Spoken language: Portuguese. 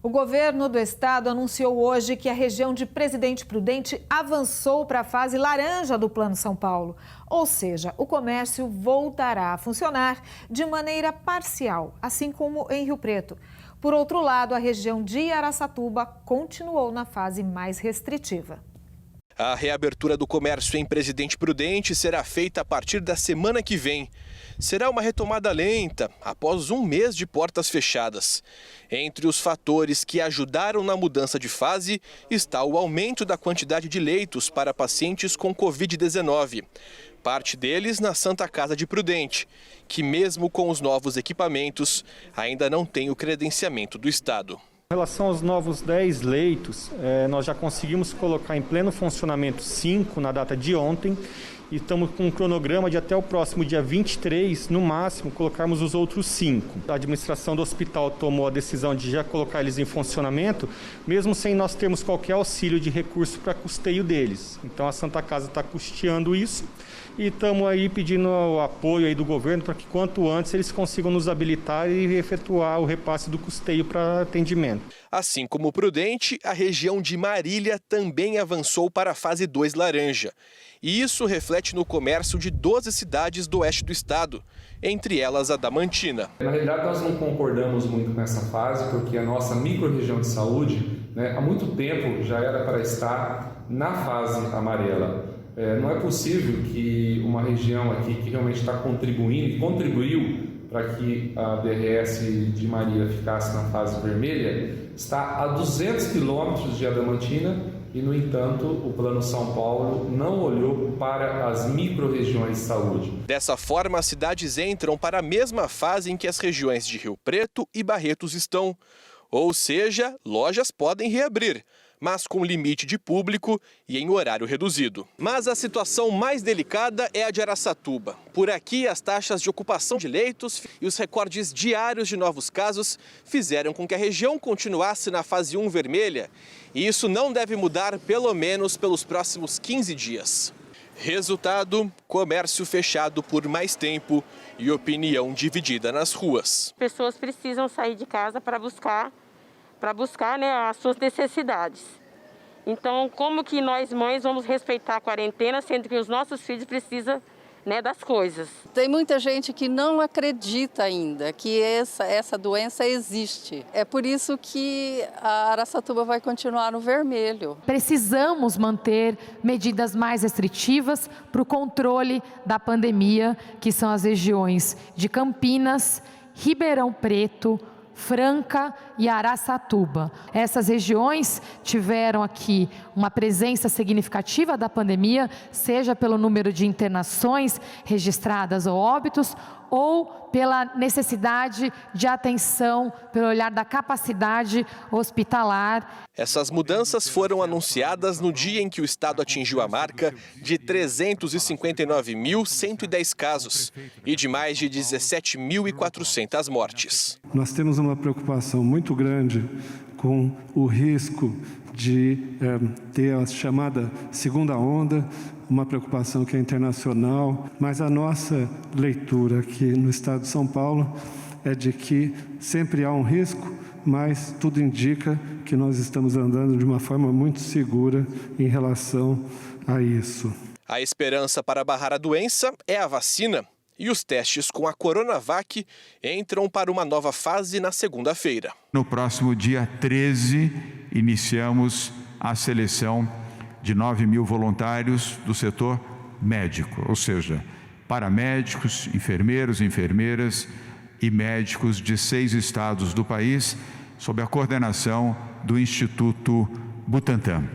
O governo do estado anunciou hoje que a região de Presidente Prudente avançou para a fase laranja do Plano São Paulo. Ou seja, o comércio voltará a funcionar de maneira parcial, assim como em Rio Preto. Por outro lado, a região de Araçatuba continuou na fase mais restritiva. A reabertura do comércio em Presidente Prudente será feita a partir da semana que vem. Será uma retomada lenta, após um mês de portas fechadas. Entre os fatores que ajudaram na mudança de fase está o aumento da quantidade de leitos para pacientes com Covid-19. Parte deles na Santa Casa de Prudente, que mesmo com os novos equipamentos, ainda não tem o credenciamento do estado. Em relação aos novos 10 leitos, nós já conseguimos colocar em pleno funcionamento 5 na data de ontem e estamos com um cronograma de até o próximo dia 23, no máximo, colocarmos os outros 5. A administração do hospital tomou a decisão de já colocar eles em funcionamento, mesmo sem nós termos qualquer auxílio de recurso para custeio deles. Então a Santa Casa está custeando isso e estamos aí pedindo o apoio aí do governo para que quanto antes eles consigam nos habilitar e efetuar o repasse do custeio para atendimento. Assim como Prudente, a região de Marília também avançou para a fase 2 laranja. E isso reflete no comércio de 12 cidades do oeste do estado, entre elas a Damantina. Na realidade, nós não concordamos muito com essa fase, porque a nossa micro-região de saúde, há muito tempo já era para estar na fase amarela. Não é possível que uma região aqui que realmente está contribuindo, contribuiu para que a DRS de Marília ficasse na fase vermelha, está a 200 quilômetros de Adamantina e, no entanto, o Plano São Paulo não olhou para as micro-regiões de saúde. Dessa forma, as cidades entram para a mesma fase em que as regiões de Rio Preto e Barretos estão. Ou seja, lojas podem reabrir, mas com limite de público e em horário reduzido. Mas a situação mais delicada é a de Araçatuba. Por aqui, as taxas de ocupação de leitos e os recordes diários de novos casos fizeram com que a região continuasse na fase 1 vermelha. E isso não deve mudar pelo menos pelos próximos 15 dias. Resultado, comércio fechado por mais tempo e opinião dividida nas ruas. As pessoas precisam sair de casa para buscar as suas necessidades. Então, como que nós mães vamos respeitar a quarentena, sendo que os nossos filhos precisam das coisas? Tem muita gente que não acredita ainda que essa doença existe. É por isso que a Araçatuba vai continuar no vermelho. Precisamos manter medidas mais restritivas para o controle da pandemia, que são as regiões de Campinas, Ribeirão Preto, Franca e Araçatuba. Essas regiões tiveram aqui uma presença significativa da pandemia, seja pelo número de internações registradas ou óbitos, ou pela necessidade de atenção, pelo olhar da capacidade hospitalar. Essas mudanças foram anunciadas no dia em que o estado atingiu a marca de 359.110 casos e de mais de 17.400 mortes. Nós temos uma preocupação muito grande com o risco de ter a chamada segunda onda, uma preocupação que é internacional, mas a nossa leitura aqui no estado de São Paulo é de que sempre há um risco, mas tudo indica que nós estamos andando de uma forma muito segura em relação a isso. A esperança para barrar a doença é a vacina. E os testes com a Coronavac entram para uma nova fase na segunda-feira. No próximo dia 13, iniciamos a seleção de 9.000 voluntários do setor médico, ou seja, paramédicos, enfermeiros, enfermeiras e médicos de 6 estados do país, sob a coordenação do Instituto Butantan.